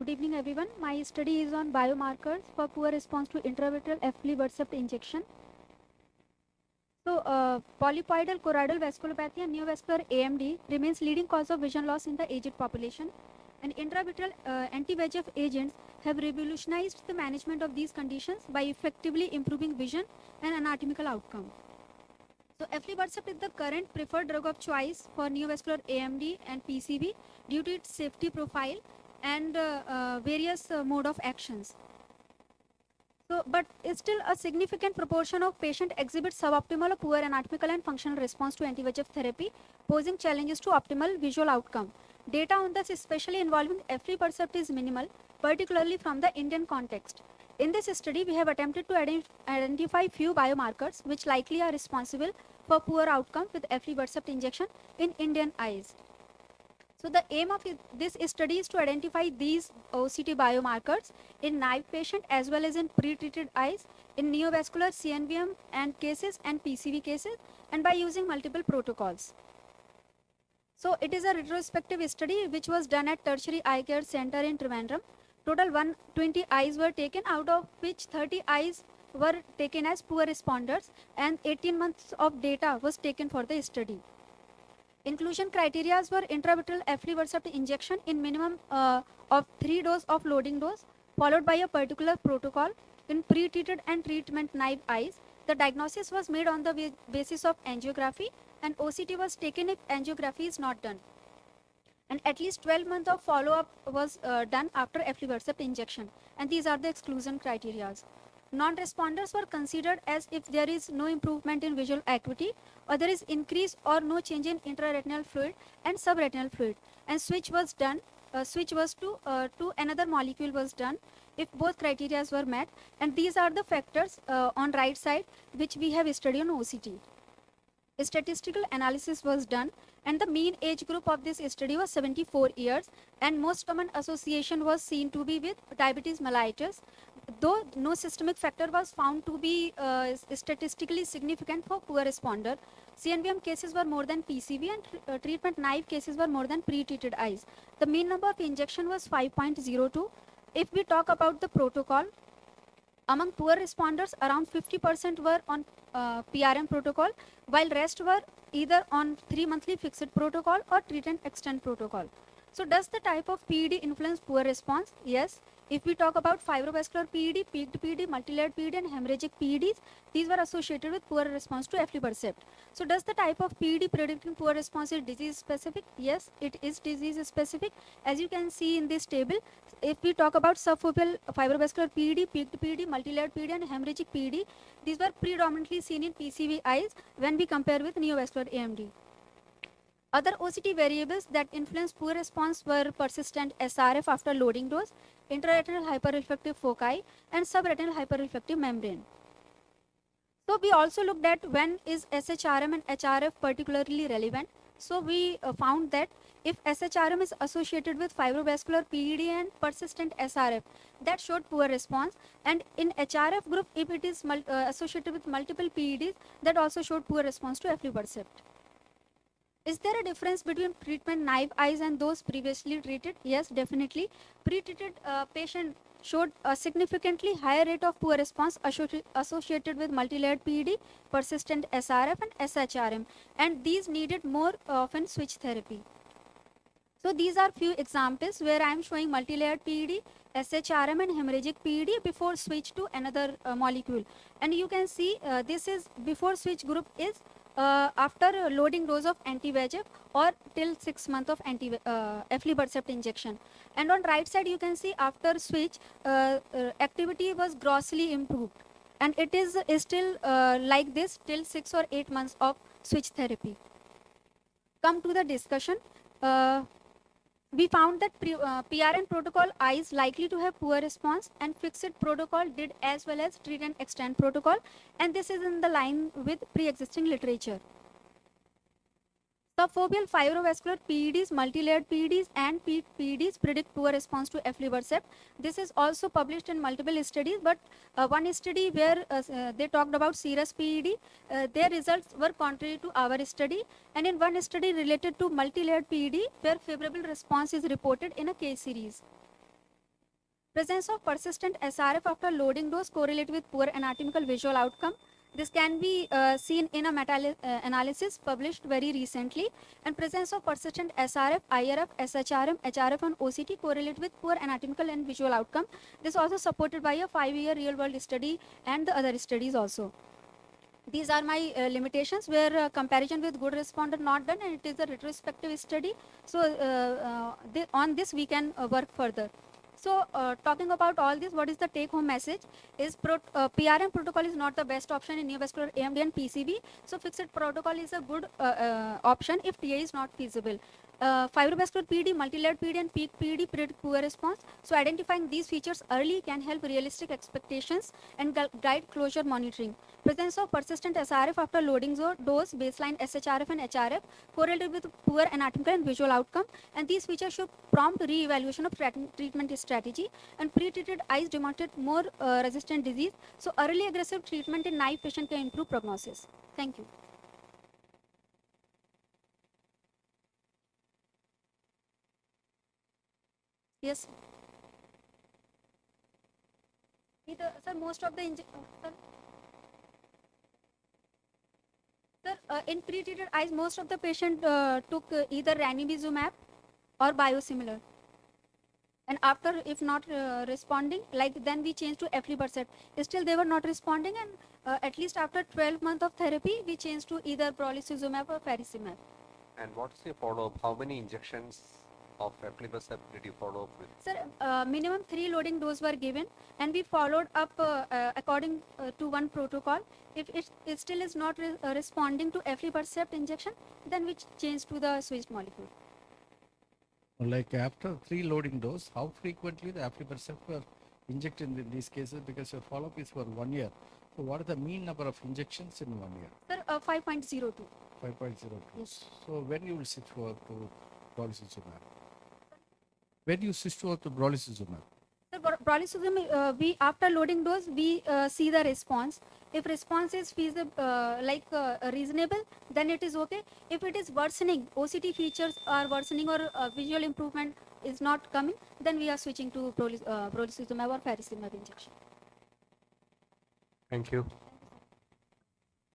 Good evening, everyone. My study is on biomarkers for poor response to intravitreal aflibercept injection. Polypoidal choroidal vasculopathy and neovascular AMD remains leading cause of vision loss in the aged population. And intravitreal anti-VEGF agents have revolutionized the management of these conditions by effectively improving vision and anatomical outcome. So aflibercept is the current preferred drug of choice for neovascular AMD and PCV due to its safety profile and various mode of actions. But still a significant proportion of patients exhibit suboptimal or poor anatomical and functional response to anti-VEGF therapy, posing challenges to optimal visual outcome. Data on this, especially involving aflibercept, is minimal, particularly from the Indian context. In this study, we have attempted to identify few biomarkers which likely are responsible for poor outcome with aflibercept injection in Indian eyes. So the aim of this study is to identify these OCT biomarkers in naive patient as well as in pre-treated eyes, in neovascular CNVM and cases and PCV cases, and by using multiple protocols. So it is a retrospective study which was done at Tertiary Eye Care Center in Trivandrum. Total 120 eyes were taken, out of which 30 eyes were taken as poor responders, and 18 months of data was taken for the study. Inclusion criteria were intravitreal aflibercept injection in minimum of 3 doses of loading dose, followed by a particular protocol in pre-treated and treatment naive eyes. The diagnosis was made on the basis of angiography, and OCT was taken if angiography is not done. And at least 12 months of follow-up was done after aflibercept injection, and these are the exclusion criteria. Non-responders were considered as if there is no improvement in visual acuity, or there is increase or no change in intraretinal fluid and subretinal fluid, and switch was done. Switch was to another molecule was done if both criteria were met, and these are the factors on right side which we have studied on OCT. A statistical analysis was done, and the mean age group of this study was 74 years, and most common association was seen to be with diabetes mellitus, though no systemic factor was found to be statistically significant for poor responder. CNVM cases were more than PCV, and treatment naive cases were more than pre-treated eyes. The mean number of injection was 5.02. If we talk about the protocol, among poor responders, around 50% were on PRM protocol, while rest were either on 3 monthly fixed protocol or treat and extend protocol. So does the type of PED influence poor response? Yes. If we talk about fibrovascular PED, peaked PED, multilayered PED, and hemorrhagic PEDs, these were associated with poor response to aflibercept. So does the type of PED predicting poor response is disease specific? Yes, it is disease specific. As you can see in this table, if we talk about subfoveal fibrovascular PED, peaked PED, multilayered PED, and hemorrhagic PED, these were predominantly seen in PCV eyes when we compare with neovascular AMD. Other OCT variables that influence poor response were persistent SRF after loading dose, intraretinal hyperreflective foci, and subretinal hyperreflective membrane. So we also looked at when is SHRM and HRF particularly relevant. So we found that if SHRM is associated with fibrovascular PED and persistent SRF, that showed poor response, and in HRF group, if it is associated with multiple PEDs, that also showed poor response to aflibercept. Is there a difference between treatment naive eyes and those previously treated? Yes, definitely. Pre-treated patient showed a significantly higher rate of poor response associated with multilayered PED, persistent SRF, and SHRM, and these needed more often switch therapy. So these are few examples where I am showing multilayered PED, SHRM, and hemorrhagic PED before switch to another molecule. And you can see this is before switch group is after loading dose of anti-VEGF or till 6 months of aflibercept injection. And on right side you can see after switch activity was grossly improved, and it is still like this till 6 or 8 months of switch therapy. Come to the discussion. We found that PRN protocol eyes likely to have poor response, and fixed protocol did as well as treat and extend protocol, and this is in the line with pre-existing literature. Subfoveal fibrovascular PEDs, multilayered PEDs, and PEDs predict poor response to aflibercept. This is also published in multiple studies, but one study where they talked about serous PED, their results were contrary to our study, and in one study related to multilayered PED, where favorable response is reported in a case series. Presence of persistent SRF after loading dose correlate with poor anatomical visual outcome. This can be seen in a meta-analysis published very recently. And presence of persistent SRF, IRF, SHRM, HRF and OCT correlate with poor anatomical and visual outcome. This also supported by a 5-year real-world study and the other studies also. These are my limitations where comparison with good responder not done, and it is a retrospective study. So on this we can work further. So talking about all this, what is the take home message is PRM protocol is not the best option in neovascular AMD and PCB. So fixed protocol is a good option if TA is not feasible. Fibrovascular PD, multi-layered PD and peak PD predict poor response. So identifying these features early can help realistic expectations and guide closure monitoring. Presence of persistent SRF after loading dose, baseline SHRF and HRF correlated with poor anatomical and visual outcome, and these features should prompt re-evaluation of treatment strategy. And pre-treated eyes demonstrate more resistant disease. So early aggressive treatment in naive patient can improve prognosis. Thank you. Yes. Sir, most of the in pre-treated eyes, most of the patient took either ranibizumab or biosimilar. And after, if not responding, like then we changed to aflibercept. Still, they were not responding, and at least after 12 months of therapy, we changed to either brolucizumab or faricimab. And what's the follow-up? How many injections of aflibercept did you follow up with? Sir, minimum 3 loading doses were given, and we followed up according to one protocol. If it still is not responding to aflibercept injection, then we change to the switched molecule. Like after 3 loading dose, how frequently the aflibercept were injected in these cases, because your follow-up is for 1 year. So what is the mean number of injections in 1 year? Sir, 5.02. 5.02. Yes. So when you will switch over to brolucizumab? When you switch over to brolucizumab? Sir, brolucizumab, we after loading dose, we see the response. If response is feasible, reasonable, then it is okay. If it is worsening, OCT features are worsening or visual improvement is not coming, then we are switching to brolucizumab or faricimab injection. Thank you.